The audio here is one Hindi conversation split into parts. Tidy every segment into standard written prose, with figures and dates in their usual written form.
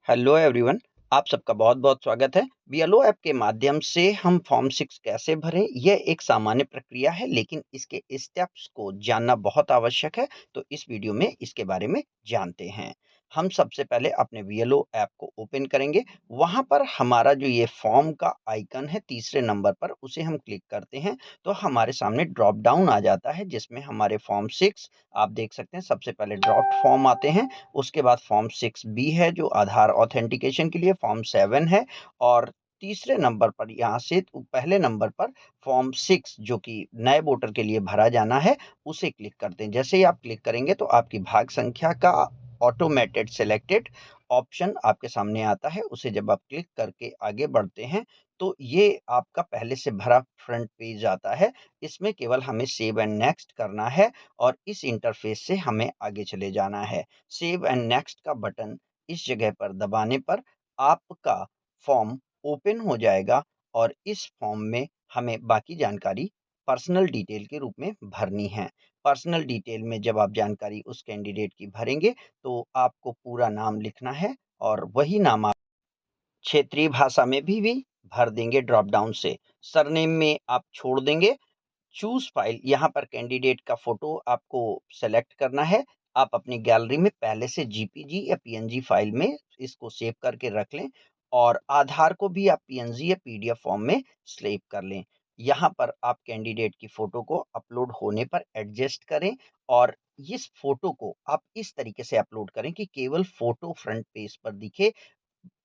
Hello everyone. आप सबका बहुत-बहुत स्वागत है। बीएलओ ऐप के माध्यम से हम फॉर्म 6 कैसे भरें, यह एक सामान्य प्रक्रिया है, लेकिन इसके स्टेप्स को जानना बहुत आवश्यक है, तो इस वीडियो में इसके बारे में जानते हैं। हम सबसे पहले अपने बीएलओ ऐप को ओपन करेंगे, वहाँ पर हमारा जो ये फॉर्म का आइकन है तीसरे नंबर पर, उसे हम क्लिक करते हैं, तो हमारे सामने ड्रॉप डाउन आ जाता है, जिसमें हमारे फॉर्म 6 आप देख सकते हैं, सबसे पहले ड्राफ्ट फॉर्म आते हैं, उसके बाद फॉर्म 6B है जो आधार ऑथेंटिकेशन के लिए, फॉर्म 7 है और तीसरे नंबर पर यहाँ से पहले नंबर पर फॉर्म 6 जो कि नए वोटर के लिए भरा जाना है, उसे क्लिक करते हैं। जैसे ही आप क्लिक करेंगे तो आपकी भाग संख्या का ऑटोमेटेड सिलेक्टेड ऑप्शन आपके सामने आता है। उसे जब आप क्लिक करके आगे बढ़ते हैं तो ये आपका पहले से भरा फ्रंट पेज आता है। इसमें केवल हमें सेव एंड नेक्स्ट करना है और इस इंटरफेस से हमें आगे चले जाना है। सेव एंड नेक्स्ट का बटन इस जगह पर दबाने पर आपका फॉर्म ओपन हो जाएगा और इस फॉर्म में हमें बाकी जानकारी पर्सनल डिटेल के रूप में भरनी है। पर्सनल डिटेल में जब आप जानकारी उस कैंडिडेट की भरेंगे तो आपको पूरा नाम लिखना है और वही नाम आप क्षेत्रीय भाषा में भी भर देंगे ड्रॉप डाउन से। सरनेम में आप छोड़ देंगे। चूज़ फाइल यहाँ पर कैंडिडेट का फ़ोटो आपको सेलेक्ट करना है। आप अपनी गैलरी में पहले से जेपीजी या पीएनजी फाइल में इसको सेव करके रख लें और आधार को भी आप पीएनजी या पीडीएफ फॉर्म में सेव कर लें। यहाँ पर आप कैंडिडेट की फ़ोटो को अपलोड होने पर एडजस्ट करें और इस फ़ोटो को आप इस तरीके से अपलोड करें कि केवल फ़ोटो फ्रंट पेज पर दिखे,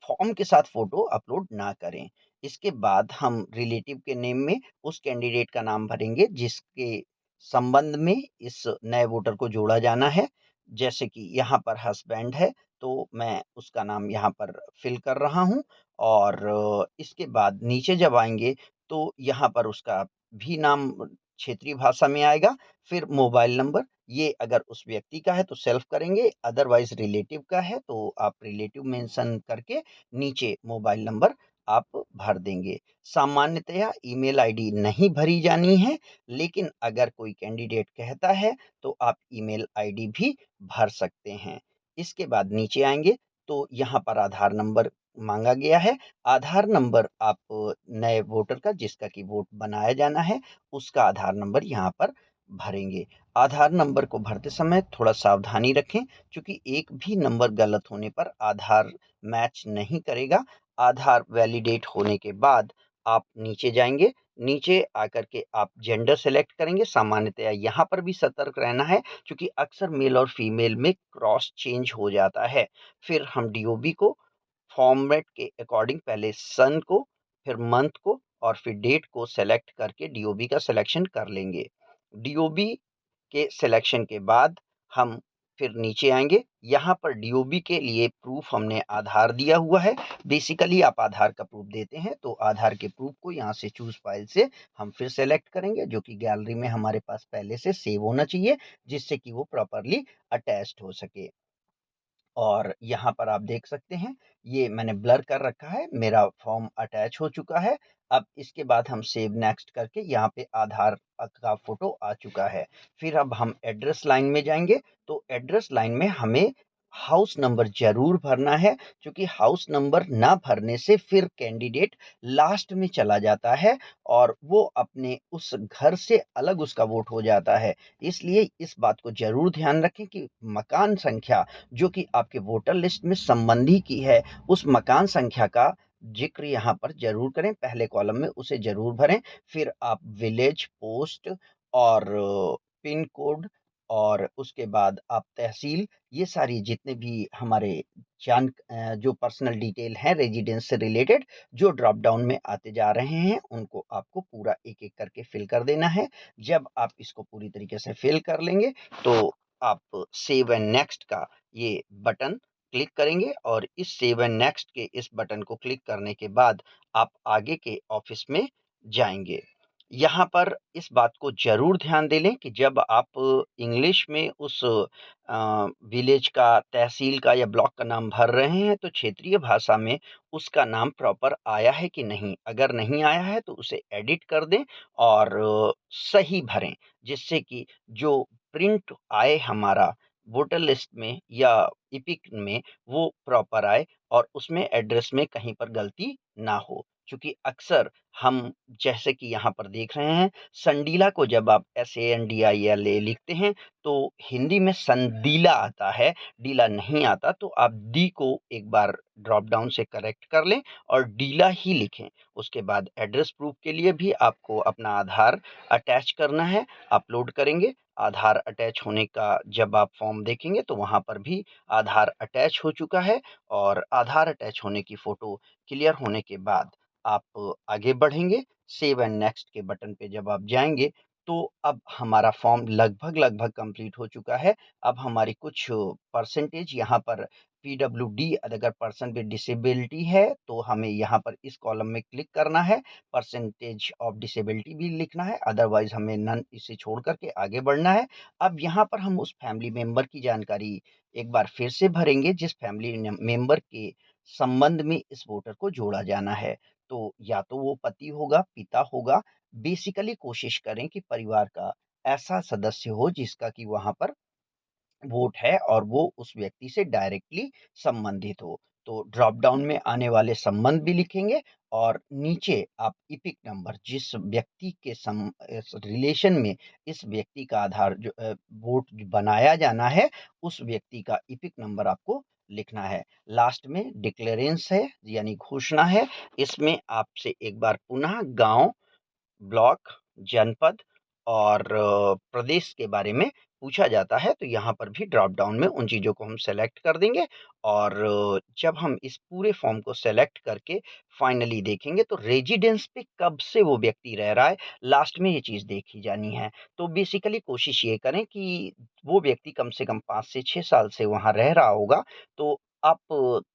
फॉर्म के साथ फ़ोटो अपलोड ना करें। इसके बाद हम रिलेटिव के नेम में उस कैंडिडेट का नाम भरेंगे जिसके संबंध में इस नए वोटर को जोड़ा जाना है। जैसे कि यहाँ पर हस्बैंड है, तो मैं उसका नाम यहाँ पर फ़िल कर रहा हूँ और इसके बाद नीचे जब आएँगे तो यहाँ पर उसका भी नाम क्षेत्रीय भाषा में आएगा, फिर मोबाइल नंबर, ये अगर उस व्यक्ति का है तो सेल्फ करेंगे, अदरवाइज़ रिलेटिव का है तो आप रिलेटिव मेंशन करके नीचे मोबाइल नंबर आप भर देंगे। सामान्यतया ईमेल आईडी नहीं भरी जानी है, लेकिन अगर कोई कैंडिडेट कहता है तो आप ईमेल आईडी भी भर सकते हैं। इसके बाद नीचे आएँगे तो यहाँ पर आधार नंबर माँगा गया है। आधार नंबर आप नए वोटर का जिसका कि वोट बनाया जाना है, उसका आधार नंबर यहाँ पर भरेंगे। आधार नंबर को भरते समय थोड़ा सावधानी रखें, क्योंकि एक भी नंबर गलत होने पर आधार मैच नहीं करेगा। आधार वैलिडेट होने के बाद आप नीचे जाएँगे, नीचे आकर के आप जेंडर सेलेक्ट करेंगे। सामान्यतया यहाँ पर भी सतर्क रहना है, क्योंकि अक्सर मेल और फीमेल में क्रॉस चेंज हो जाता है। फिर हम डीओबी को फॉर्मेट के अकॉर्डिंग पहले सन को, फिर मंथ को और फिर डेट को सेलेक्ट करके डीओबी का सिलेक्शन कर लेंगे। डीओबी के सिलेक्शन के बाद हम फिर नीचे आएँगे। यहाँ पर डीओबी के लिए प्रूफ़ हमने आधार दिया हुआ है। बेसिकली आप आधार का प्रूफ़ देते हैं, तो आधार के प्रूफ़ को यहाँ से चूज़ फ़ाइल से हम फिर सेलेक्ट करेंगे, जो कि गैलरी में हमारे पास पहले से सेव होना चाहिए, जिससे कि वो प्रॉपर्ली अटैच्ड हो सके। और यहाँ पर आप देख सकते हैं, ये मैंने ब्लर कर रखा है, मेरा फॉर्म अटैच हो चुका है। अब इसके बाद हम सेव नेक्स्ट करके यहाँ पे आधार का फ़ोटो आ चुका है। फिर अब हम एड्रेस लाइन में जाएँगे, तो एड्रेस लाइन में हमें हाउस नंबर ज़रूर भरना है, क्योंकि हाउस नंबर ना भरने से फिर कैंडिडेट लास्ट में चला जाता है और वो अपने उस घर से अलग उसका वोट हो जाता है। इसलिए इस बात को ज़रूर ध्यान रखें कि मकान संख्या जो कि आपके वोटर लिस्ट में संबंधी की है, उस मकान संख्या का ज़िक्र यहाँ पर ज़रूर करें, पहले कॉलम में उसे ज़रूर भरें। फिर आप विलेज, पोस्ट और पिन कोड और उसके बाद आप तहसील, ये सारी जितने भी हमारे जो पर्सनल डिटेल हैं रेज़िडेंस से रिलेटेड, जो ड्रॉप डाउन में आते जा रहे हैं, उनको आपको पूरा एक-एक करके फ़िल कर देना है। जब आप इसको पूरी तरीके से फ़िल कर लेंगे, तो आप सेव एंड नेक्स्ट का ये बटन क्लिक करेंगे और इस सेव एंड नेक्स्ट के इस बटन को क्लिक करने के बाद आप आगे के ऑफिस में जाएँगे। यहाँ पर इस बात को ज़रूर ध्यान दे लें कि जब आप इंग्लिश में उस विलेज का, तहसील का या ब्लॉक का नाम भर रहे हैं, तो क्षेत्रीय भाषा में उसका नाम प्रॉपर आया है कि नहीं? अगर नहीं आया है, तो उसे एडिट कर दें और सही भरें, जिससे कि जो प्रिंट आए हमारा वोटर लिस्ट में या एपिक में वो प्रॉपर आए और उसमें एड्रेस में कहीं पर गलती ना हो। चूँकि अक्सर हम जैसे कि यहाँ पर देख रहे हैं, संडीला को जब आप SANDILA लिखते हैं, तो हिंदी में संदीला आता है, डीला नहीं आता। तो आप डी को एक बार ड्रॉप डाउन से करेक्ट कर लें और डीला ही लिखें। उसके बाद एड्रेस प्रूफ के लिए भी आपको अपना आधार अटैच करना है, अपलोड करेंगे। आधार अटैच होने का जब आप फॉर्म देखेंगे तो वहाँ पर भी आधार अटैच हो चुका है और आधार अटैच होने की फ़ोटो क्लियर होने के बाद आप आगे बढ़ेंगे। सेव एंड नेक्स्ट के बटन पे जब आप जाएँगे, तो अब हमारा फॉर्म लगभग-लगभग कंप्लीट हो चुका है। अब हमारी कुछ परसेंटेज यहाँ पर पीडब्ल्यूडी अगर पर्सन विद डिसेबिलिटी है, तो हमें यहाँ पर इस कॉलम में क्लिक करना है, परसेंटेज ऑफ डिसेबिलिटी भी लिखना है, अदरवाइज़ हमें नन इसे छोड़ कर के आगे बढ़ना है। अब यहाँ पर हम उस फैमिली मेंबर की जानकारी एक बार फिर से भरेंगे, जिस फैमिली मेंबर के संबंध में इस वोटर को जोड़ा जाना है। तो या तो वो पति होगा, पिता होगा, बेसिकली कोशिश करें कि परिवार का ऐसा सदस्य हो जिसका कि वहाँ पर वोट है और वो उस व्यक्ति से डायरेक्टली संबंधित हो। तो ड्रॉप डाउन में आने वाले संबंध भी लिखेंगे और नीचे आप इपिक नंबर जिस व्यक्ति के इस रिलेशन में इस व्यक्ति का आधार वोट बनाया जाना है, उस व्यक्ति का इपिक नंबर आपको लिखना है। लास्ट में डिक्लेरेंस है यानी घोषणा है। इसमें आपसे एक बार पुनः गाँव, ब्लॉक, जनपद और प्रदेश के बारे में पूछा जाता है, तो यहाँ पर भी ड्रॉप डाउन में उन चीज़ों को हम सेलेक्ट कर देंगे और जब हम इस पूरे फॉर्म को सेलेक्ट करके फाइनली देखेंगे, तो रेज़िडेंस पे कब से वो व्यक्ति रह रहा है, लास्ट में ये चीज़ देखी जानी है। तो बेसिकली कोशिश ये करें कि वो व्यक्ति कम से कम 5 से 6 साल से वहाँ रह रहा होगा, तो आप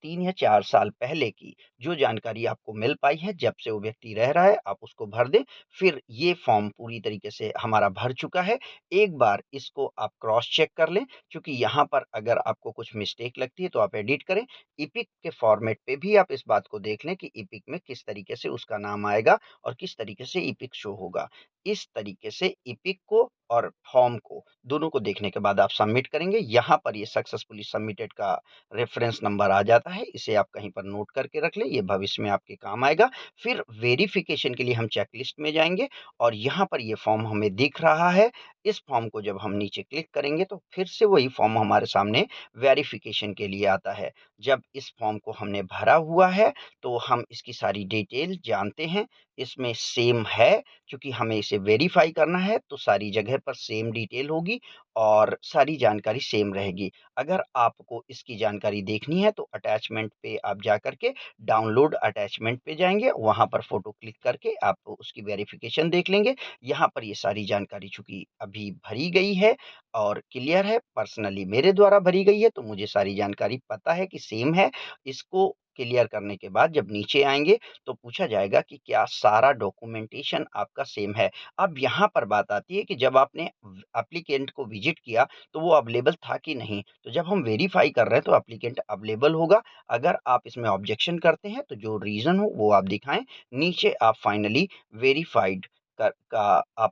3 या 4 साल पहले की जो जानकारी आपको मिल पाई है, जब से वो व्यक्ति रह रहा है, आप उसको भर दें। फिर ये फॉर्म पूरी तरीके से हमारा भर चुका है। एक बार इसको आप क्रॉस चेक कर लें, क्योंकि यहाँ पर अगर आपको कुछ मिस्टेक लगती है तो आप एडिट करें। एपिक के फॉर्मेट पे भी आप इस बात को देख लें कि एपिक में किस तरीके से उसका नाम आएगा और किस तरीके से एपिक शो होगा। इस तरीके से एपिक को और फॉर्म को दोनों को देखने के बाद आप सबमिट करेंगे। यहाँ पर ये सक्सेसफुली सबमिटेड का रेफरेंस नंबर आ जाता है। इसे आप कहीं पर नोट करके रख लें, ये भविष्य में आपके काम आएगा। फिर वेरिफिकेशन के लिए हम चेकलिस्ट में जाएँगे और यहाँ पर ये फॉर्म हमें दिख रहा है। इस फॉर्म को जब हम नीचे क्लिक करेंगे तो फिर से वही फॉर्म हमारे सामने वेरिफिकेशन के लिए आता है। जब इस फॉर्म को हमने भरा हुआ है तो हम इसकी सारी डिटेल जानते हैं। इसमें सेम है, चूँकि हमें इसे वेरीफ़ाई करना है तो सारी जगह पर सेम डिटेल होगी और सारी जानकारी सेम रहेगी। अगर आपको इसकी जानकारी देखनी है तो अटैचमेंट पे आप जाकर के डाउनलोड अटैचमेंट पे जाएँगे, वहाँ पर फ़ोटो क्लिक करके आप उसकी वेरिफ़िकेशन देख लेंगे। यहाँ पर ये सारी जानकारी चूँकि अभी भरी गई है और क्लियर है, पर्सनली मेरे द्वारा भरी गई है, तो मुझे सारी जानकारी पता है कि सेम है। इसको क्लियर करने के बाद जब नीचे आएँगे, तो पूछा जाएगा कि क्या सारा डॉक्यूमेंटेशन आपका सेम है? अब यहाँ पर बात आती है कि जब आपने एप्लीकेंट को विज़िट किया, तो वो अवेलेबल था कि नहीं? तो जब हम वेरीफ़ाई कर रहे हैं, तो एप्लीकेंट अवेलेबल होगा। अगर आप इसमें ऑब्जेक्शन करते हैं, तो जो रीज़न हो वो आप दिखाएँ। नीचे आप फाइनली वेरिफाइड का आप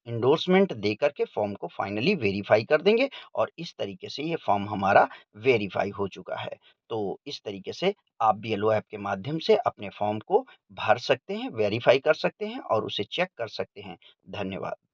एंडोर्समेंट दे कर के फॉर्म को फाइनली वेरीफाई कर देंगे और इस तरीके से ये फॉर्म हमारा वेरीफाई हो चुका है। तो इस तरीके से आप बीएलओ ऐप के माध्यम से अपने फॉर्म को भर सकते हैं, वेरीफाई कर सकते हैं और उसे चेक कर सकते हैं। धन्यवाद।